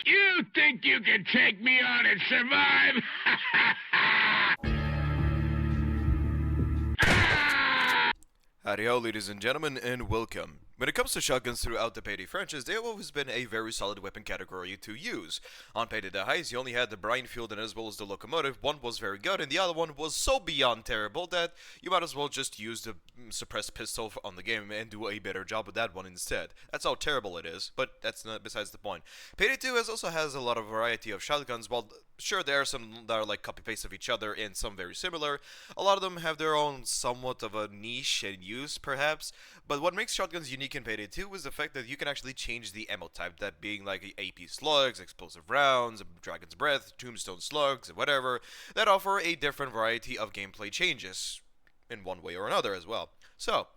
You think you can take me on and survive? Howdy-ho, ladies and gentlemen, and welcome. When it comes to shotguns throughout the Payday franchise, they have always been a very solid weapon category to use. On Payday the Highs, you only had the Reinfield and as well as the Locomotive. One was very good, and the other one was so beyond terrible that you might as well just use the suppressed pistol on the game and do a better job with that one instead. That's how terrible it is, but that's not besides the point. Payday 2 also has a lot of variety of shotguns. While sure, there are some that are like copy-paste of each other and some very similar, a lot of them have their own somewhat of a niche and use, perhaps. But what makes shotguns unique in Payday 2 is the fact that you can actually change the ammo type, that being like AP slugs, explosive rounds, dragon's breath, tombstone slugs, whatever, that offer a different variety of gameplay changes, in one way or another as well. So,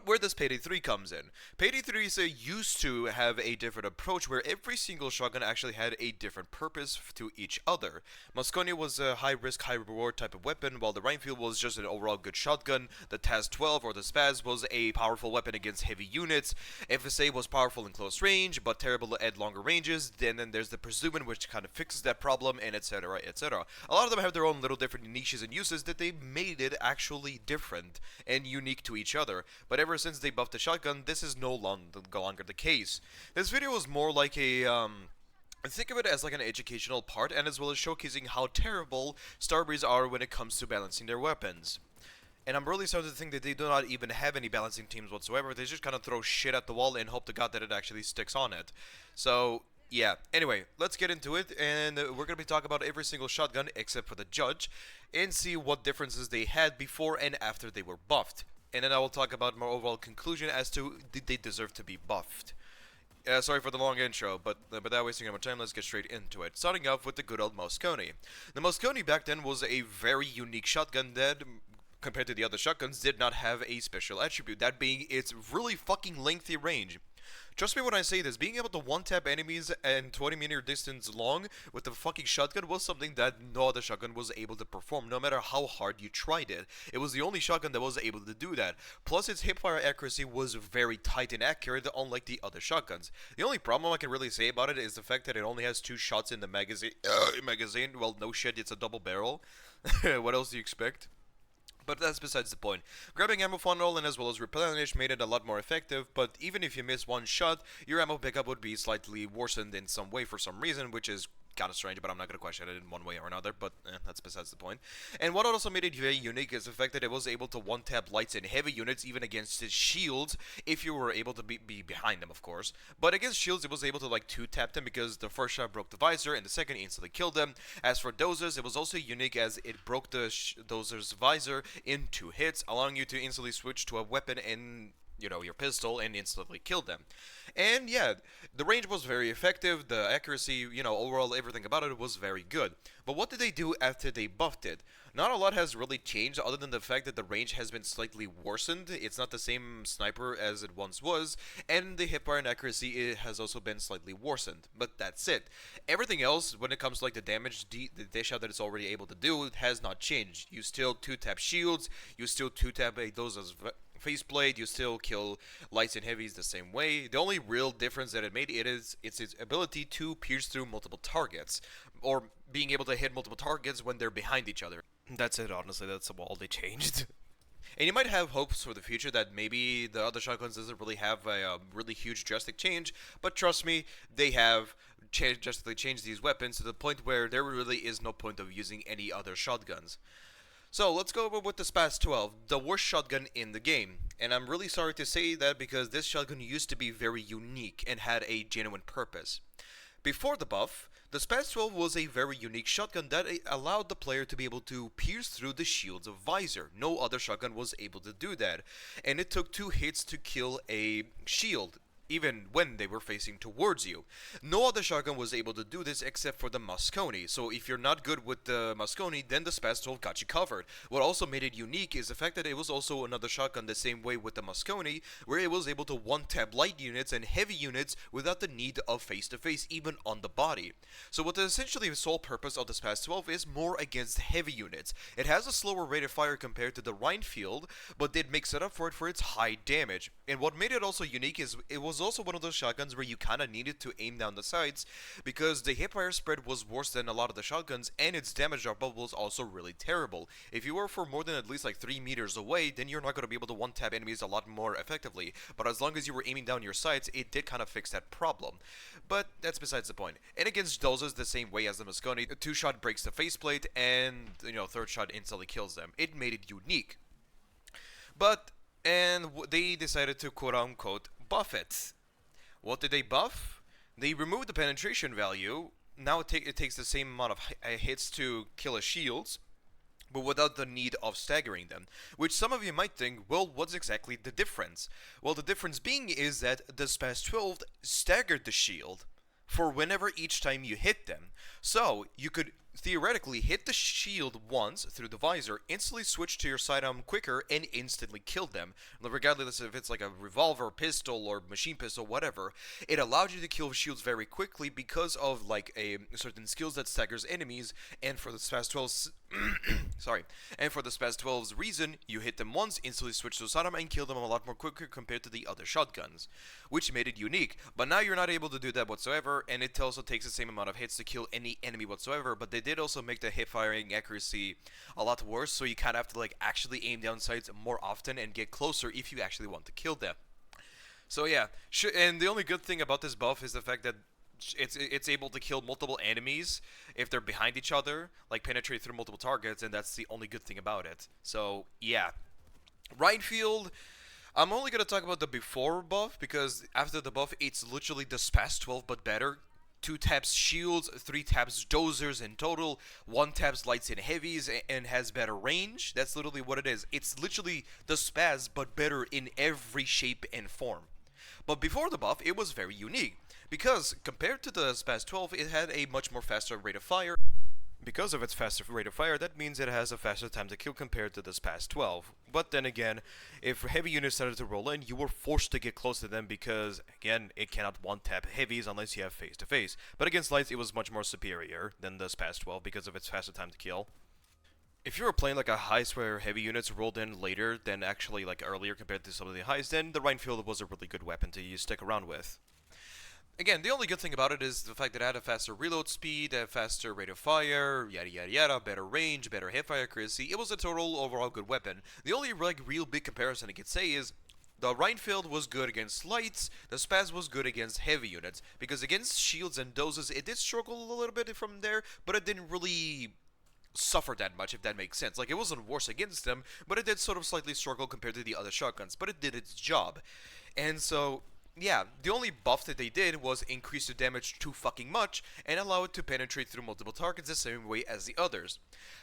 where does Payday 3 comes in? Payday 3 used to have a different approach where every single shotgun actually had a different purpose to each other. Mosconi was a high-risk, high-reward type of weapon, while the Reinfield was just an overall good shotgun. The TAS-12 or the Spaz was a powerful weapon against heavy units. FSA was powerful in close range, but terrible at longer ranges. Then there's the Pusruivant, which kind of fixes that problem, and etc, etc. A lot of them have their own little different niches and uses that they made it actually different and unique to each other. But ever since they buffed the shotgun, this is no longer the case. This video is more like a, think of it as like an educational part, and as well as showcasing how terrible Starbreeze are when it comes to balancing their weapons. And I'm really starting to think that they do not even have any balancing teams whatsoever. They just kind of throw shit at the wall and hope to God that it actually sticks on it. So, yeah. Anyway, let's get into it, and we're going to be talking about every single shotgun except for the Judge, and see what differences they had before and after they were buffed. And then I will talk about my overall conclusion as to did they deserve to be buffed. Sorry for the long intro, but without wasting any more time, let's get straight into it. Starting off with the good old Mosconi. The Mosconi back then was a very unique shotgun that, compared to the other shotguns, did not have a special attribute, that being its really fucking lengthy range. Trust me when I say this, being able to one-tap enemies and 20-meter distance long with the fucking shotgun was something that no other shotgun was able to perform, no matter how hard you tried it. It was the only shotgun that was able to do that. Plus, its hipfire accuracy was very tight and accurate, unlike the other shotguns. The only problem I can really say about it is the fact that it only has 2 shots in the magazine. Well, no shit, it's a double barrel. What else do you expect? But that's besides the point. Grabbing ammo funnel and as well as replenish made it a lot more effective, but even if you miss one shot, your ammo pickup would be slightly worsened in some way for some reason, which is kind of strange, but I'm not going to question it in one way or another, but that's besides the point. And what also made it very unique is the fact that it was able to one-tap lights and heavy units, even against its shields, if you were able to be behind them, of course. But against shields, it was able to like 2-tap them because the first shot broke the visor and the second instantly killed them. As for dozers, it was also unique as it broke the dozer's visor in 2 hits, allowing you to instantly switch to a weapon and, you know, your pistol and instantly kill them. And yeah, the range was very effective, the accuracy, you know, overall everything about it was very good. But what did they do after they buffed it? Not a lot has really changed other than the fact that the range has been slightly worsened. It's not the same sniper as it once was, and the hipfire and accuracy it has also been slightly worsened. But that's it. Everything else, when it comes to like the damage, the dish out that it's already able to do, it has not changed. You still 2-tap shields, you still 2-tap those as faceplate, you still kill lights and heavies the same way. The only real difference that it made it's its ability to pierce through multiple targets, or being able to hit multiple targets when they're behind each other. That's it, honestly, that's all they changed. And you might have hopes for the future that maybe the other shotguns doesn't really have a really huge drastic change, but trust me, they have drastically changed these weapons to the point where there really is no point of using any other shotguns. So let's go over with the Spaz-12, the worst shotgun in the game. And I'm really sorry to say that because this shotgun used to be very unique and had a genuine purpose. Before the buff, the Spaz-12 was a very unique shotgun that allowed the player to be able to pierce through the shield's visor. No other shotgun was able to do that. And it took 2 hits to kill a shield. even when they were facing towards you. No other shotgun was able to do this except for the Mosconi, so if you're not good with the Mosconi, then the Spaz 12 got you covered. What also made it unique is the fact that it was also another shotgun the same way with the Mosconi, where it was able to one-tap light units and heavy units without the need of face-to-face, even on the body. So what the essentially sole purpose of the Spaz 12 is more against heavy units. It has a slower rate of fire compared to the Reinfield, but did makes it up for it for its high damage. And what made it also unique is it was also one of those shotguns where you kinda needed to aim down the sights, because the hipfire spread was worse than a lot of the shotguns, and its damage drop was also really terrible. If you were for more than at least like 3 meters away, then you're not going to be able to one-tap enemies a lot more effectively, but as long as you were aiming down your sights, it did kind of fix that problem. But that's besides the point. And against dozers the same way as the Mosconi, a 2-shot breaks the faceplate, and, third shot instantly kills them. It made it unique. But, they decided to quote-unquote buff it. What did they buff? They removed the penetration value. Now it takes the same amount of hits to kill a shields, but without the need of staggering them. Which some of you might think, well, what's exactly the difference? Well, the difference being is that the Spaz 12 staggered the shield for whenever each time you hit them. So, you could theoretically hit the shield once through the visor, instantly switch to your sidearm quicker, and instantly kill them. Regardless if it's like a revolver, pistol, or machine pistol, whatever, it allowed you to kill shields very quickly because of like a certain skills that staggers enemies, and for the Spaz 12's and for the Spaz 12's reason, you hit them once, instantly switch to sidearm, and kill them a lot more quicker compared to the other shotguns, which made it unique. But now you're not able to do that whatsoever, and it also takes the same amount of hits to kill any enemy whatsoever, but they did also make the hip firing accuracy a lot worse, so you kind of have to like actually aim down sights more often and get closer if you actually want to kill them. So yeah, and the only good thing about this buff is the fact that it's able to kill multiple enemies if they're behind each other, like penetrate through multiple targets, and that's the only good thing about it. So yeah, Reinfield, I'm only going to talk about the before buff, because after the buff, it's literally the Spaz 12 but better. 2 taps shields, 3 taps dozers in total, 1 taps lights and heavies, and has better range. That's literally what it is. It's literally the Spaz, but better in every shape and form. But before the buff, it was very unique, because compared to the Spaz 12, it had a much more faster rate of fire. Because of its faster rate of fire, that means it has a faster time to kill compared to the Spaz 12. But then again, if heavy units started to roll in, you were forced to get close to them because, again, it cannot one-tap heavies unless you have face-to-face. But against lights, it was much more superior than the Spaz 12 because of its faster time to kill. If you were playing like a heist where heavy units rolled in later than actually like earlier compared to some of the heists, then the Reinfield was a really good weapon to stick around with. Again, the only good thing about it is the fact that it had a faster reload speed, a faster rate of fire, yada yada yada, better range, better hipfire accuracy. It was a total overall good weapon. The only like real big comparison I could say is the Reinfield was good against lights, the Spaz was good against heavy units, because against shields and dozers it did struggle a little bit from there, but it didn't really suffer that much, if that makes sense. Like, it wasn't worse against them, but it did sort of slightly struggle compared to the other shotguns, but it did its job. And so, yeah, the only buff that they did was increase the damage too fucking much and allow it to penetrate through multiple targets the same way as the others.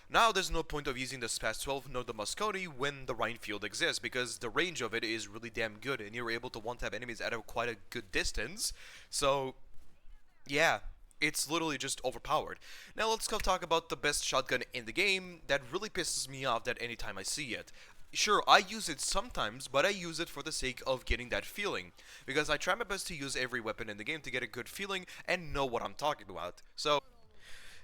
Now there's no point of using the Spaz 12 nor the Mosconi when the Reinfield exists, because the range of it is really damn good and you're able to one-tap enemies at quite a good distance. So, yeah, it's literally just overpowered. Now let's go talk about the best shotgun in the game that really pisses me off that anytime I see it. Sure, I use it sometimes, but I use it for the sake of getting that feeling, because I try my best to use every weapon in the game to get a good feeling and know what I'm talking about. So,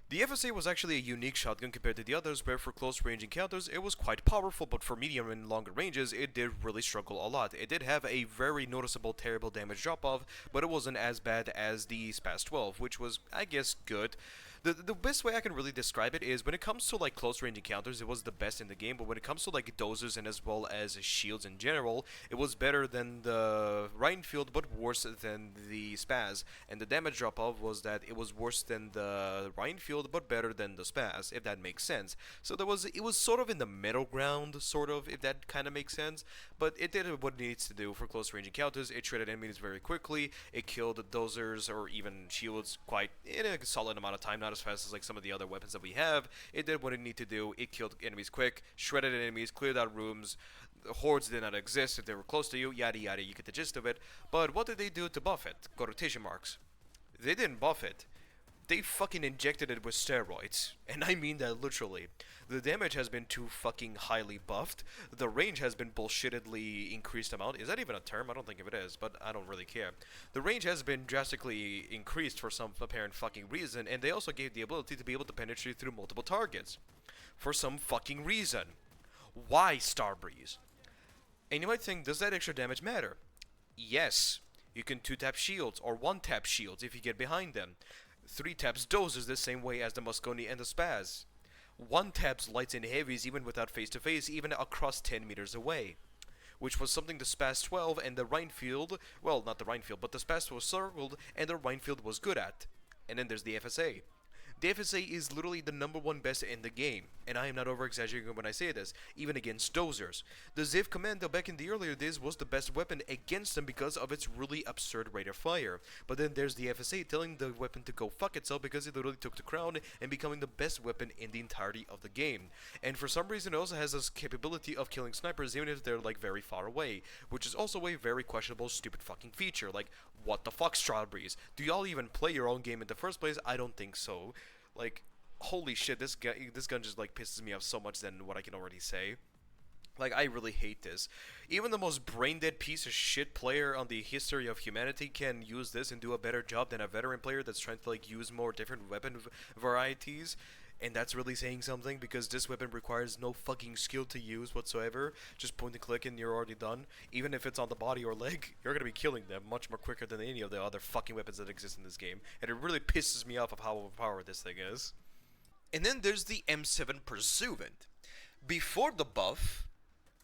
the FSA was actually a unique shotgun compared to the others, where for close range encounters it was quite powerful, but for medium and longer ranges it did really struggle a lot. It did have a very noticeable terrible damage drop-off, but it wasn't as bad as the Spaz 12, which was, I guess, good. The best way I can really describe it is when it comes to like close range encounters, it was the best in the game, but when it comes to like dozers and as well as shields in general, it was better than the Reinfield but worse than the Spaz. And the damage drop-off was that it was worse than the Reinfield but better than the Spaz, if that makes sense. So it was sort of in the middle ground, sort of, if that kind of makes sense. But it did what it needs to do for close range encounters. It shredded enemies very quickly. It killed dozers or even shields quite in a solid amount of time, not as fast as like some of the other weapons that we have. It did what it needed to do. It killed enemies quick, shredded enemies, cleared out rooms, hordes did not exist if they were close to you, yada yada, you get the gist of it. But what did they do to buff it? Quotation marks. They didn't buff it. They fucking injected it with steroids. And I mean that literally. The damage has been too fucking highly buffed. The range has been bullshittedly increased amount. Is that even a term? I don't think if it is, but I don't really care. The range has been drastically increased for some apparent fucking reason, and they also gave the ability to be able to penetrate through multiple targets. For some fucking reason. Why, Starbreeze? And you might think, does that extra damage matter? Yes. You can 2-tap shields, or 1-tap shields if you get behind them. 3-taps dozers the same way as the Mosconi and the Spaz. 1-taps lights and heavies even without face-to-face, even across 10 meters away. Which was something the Spaz 12 and the Reinfield, well, not the Reinfield, but the Spaz 12 circled and the Reinfield was good at. And then there's the FSA. The FSA is literally the #1 best in the game, and I am not over-exaggerating when I say this, even against dozers. The Ziv Commando back in the earlier days was the best weapon against them because of its really absurd rate of fire. But then there's the FSA telling the weapon to go fuck itself because it literally took the crown and becoming the best weapon in the entirety of the game. And for some reason it also has this capability of killing snipers even if they're like very far away, which is also a very questionable stupid fucking feature. Like, what the fuck, Strawberries? Do y'all even play your own game in the first place? I don't think so. Like, holy shit, this gun just like pisses me off so much than what I can already say. Like, I really hate this. Even the most brain-dead piece of shit player on the history of humanity can use this and do a better job than a veteran player that's trying to like use more different weapon varieties. And that's really saying something because this weapon requires no fucking skill to use whatsoever. Just point and click and you're already done. Even if it's on the body or leg, you're gonna be killing them much more quicker than any of the other fucking weapons that exist in this game. And it really pisses me off of how overpowered this thing is. And then there's the M7 Pusruivant. Before the buff,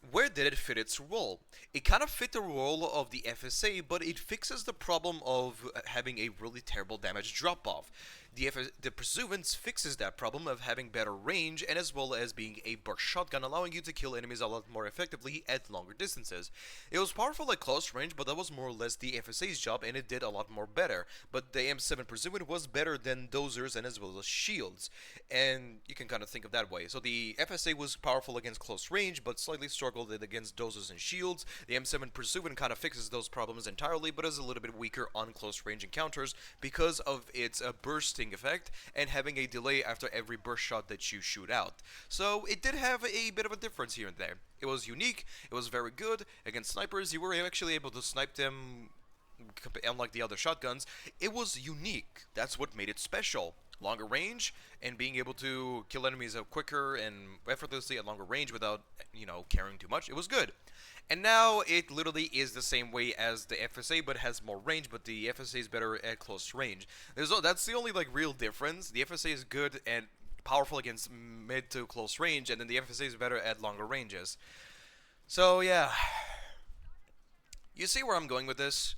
where did it fit its role? It kind of fit the role of the FSA, but it fixes the problem of having a really terrible damage drop-off. The Pusruivant fixes that problem of having better range and as well as being a burst shotgun, allowing you to kill enemies a lot more effectively at longer distances. It was powerful at close range, but that was more or less the FSA's job and it did a lot more better. But the M7 Pusruivant was better than dozers and as well as shields, and you can kind of think of that way. So the FSA was powerful against close range, but slightly struggled against dozers and shields. The M7 Pusruivant kind of fixes those problems entirely, but is a little bit weaker on close range encounters because of its bursting effect and having a delay after every burst shot that you shoot out. So it did have a bit of a difference here and there. It was unique, it was very good against snipers. You were actually able to snipe them unlike the other shotguns. It was unique. That's what made it special. Longer range and being able to kill enemies quicker and effortlessly at longer range without, caring too much. It was good. And now it literally is the same way as the FSA, but has more range, but the FSA is better at close range. That's the only real difference. The FSA is good and powerful against mid to close range, and then the FSA is better at longer ranges. So yeah, you see where I'm going with this?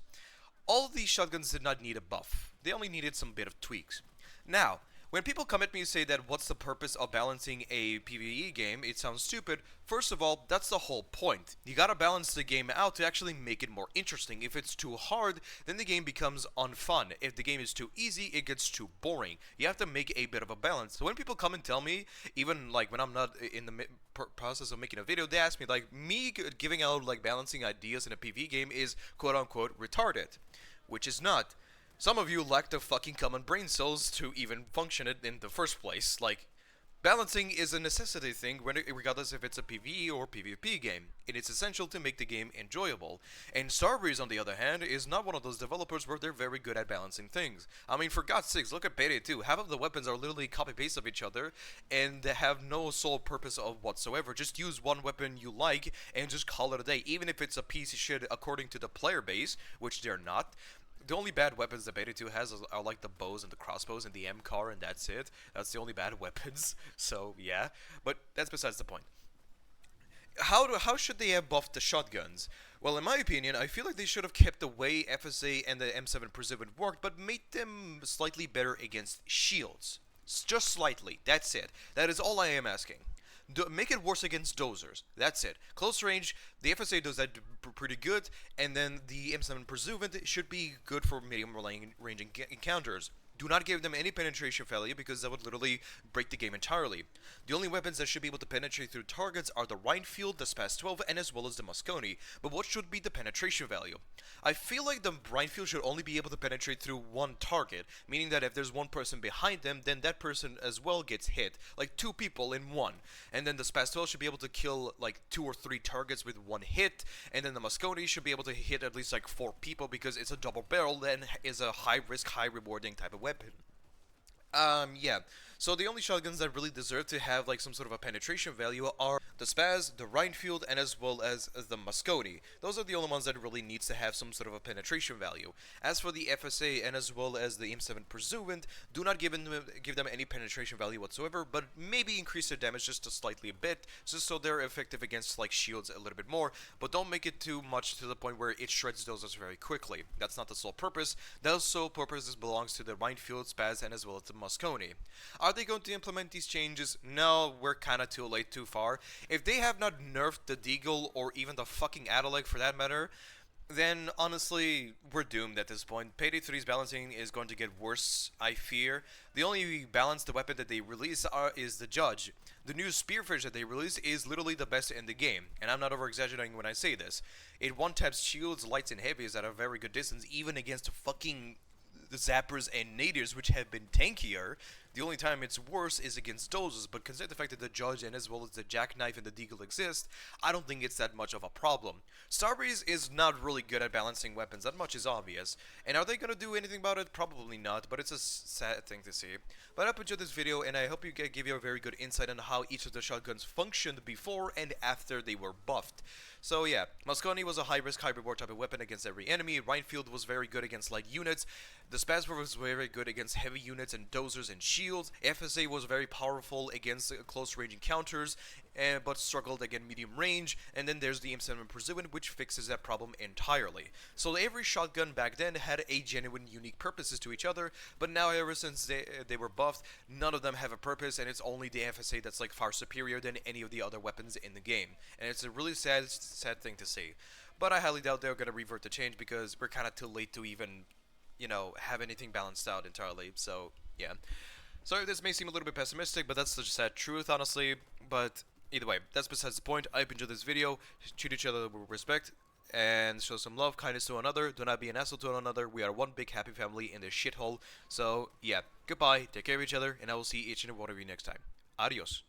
All of these shotguns did not need a buff. They only needed some bit of tweaks. Now, when people come at me and say that what's the purpose of balancing a PvE game, it sounds stupid. First of all, that's the whole point. You gotta balance the game out to actually make it more interesting. If it's too hard, then the game becomes unfun. If the game is too easy, it gets too boring. You have to make a bit of a balance. So when people come and tell me, even when I'm not in the process of making a video, they ask me, me giving out balancing ideas in a PvE game is quote-unquote retarded. Which is not. Some of you lack the fucking common brain cells to even function it in the first place. Balancing is a necessity thing regardless if it's a PvE or PvP game. It is essential to make the game enjoyable. And Starbreeze, on the other hand, is not one of those developers where they're very good at balancing things. I mean, for God's sakes, look at Payday 2. Half of the weapons are literally copy-paste of each other, and they have no sole purpose of whatsoever. Just use one weapon you like, and just call it a day. Even if it's a piece of shit according to the player base, which they're not. The only bad weapons that Beta 2 has are the bows and the crossbows and the M-car, and that's it. That's the only bad weapons, so yeah. But that's besides the point. How should they have buffed the shotguns? Well, in my opinion, I feel like they should have kept the way FSA and the M7 Pusruivant worked, but made them slightly better against shields. Just slightly, that's it. That is all I am asking. Make it worse against dozers. That's it. Close range, the FSA does that pretty good, and then the M7 Pusruivant should be good for medium range encounters. Do not give them any penetration value because that would literally break the game entirely. The only weapons that should be able to penetrate through targets are the Reinfield, the Spaz 12, and as well as the Mosconi. But what should be the penetration value? I feel like the Reinfield should only be able to penetrate through one target, meaning that if there's one person behind them, then that person as well gets hit, like two people in one. And then the Spaz 12 should be able to kill like 2 or 3 targets with one hit, and then the Mosconi should be able to hit at least like 4 people because it's a double barrel and is a high risk, high rewarding type of weapon. Yeah. So the only shotguns that really deserve to have like some sort of a penetration value are the Spaz, the Reinfield, and as well as the Mosconi. Those are the only ones that really needs to have some sort of a penetration value. As for the FSA and as well as the M7 Pusruivant, do not give them any penetration value whatsoever, but maybe increase their damage just a slightly bit, just so they're effective against like shields a little bit more, but don't make it too much to the point where it shreds doses very quickly. That's not the sole purpose. The sole purpose belongs to the Reinfield, Spaz, and as well as the Mosconi. Are they going to implement these changes? No, we're kinda too late, too far. If they have not nerfed the Deagle or even the fucking Adeleg for that matter, then honestly, we're doomed at this point. Payday 3's balancing is going to get worse, I fear. The only balanced weapon that they release is the Judge. The new Spearfish that they release is literally the best in the game, and I'm not over-exaggerating when I say this. It one-taps shields, lights, and heavies at a very good distance, even against fucking the Zappers and Nadirs, which have been tankier. The only time it's worse is against dozers, but consider the fact that the Judge and as well as the Jackknife and the Deagle exist, I don't think it's that much of a problem. Starbreeze is not really good at balancing weapons, that much is obvious. And are they gonna do anything about it? Probably not, but it's a sad thing to see. But I hope you enjoyed this video, and I hope you give you a very good insight on how each of the shotguns functioned before and after they were buffed. So yeah, Mosconi was a high-risk, high-reward type of weapon against every enemy. Reinfield was very good against light units. The Spaz was very good against heavy units and dozers and shields. FSA was very powerful against close-range encounters, but struggled against medium range. And then there's the M7 Pusruivant, which fixes that problem entirely. So every shotgun back then had a genuine, unique purposes to each other, but now ever since they were buffed, none of them have a purpose, and it's only the FSA that's like far superior than any of the other weapons in the game. And it's a really sad thing to see. But I highly doubt they're going to revert the change because we're kind of too late to even, you know, have anything balanced out entirely. So, yeah. Sorry, this may seem a little bit pessimistic, but that's the sad truth, honestly. But either way, that's besides the point. I hope you enjoyed this video. Treat each other with respect and show some love, kindness to one another. Do not be an asshole to one another. We are one big happy family in this shithole. So, yeah. Goodbye. Take care of each other, and I will see each and every one of you next time. Adios.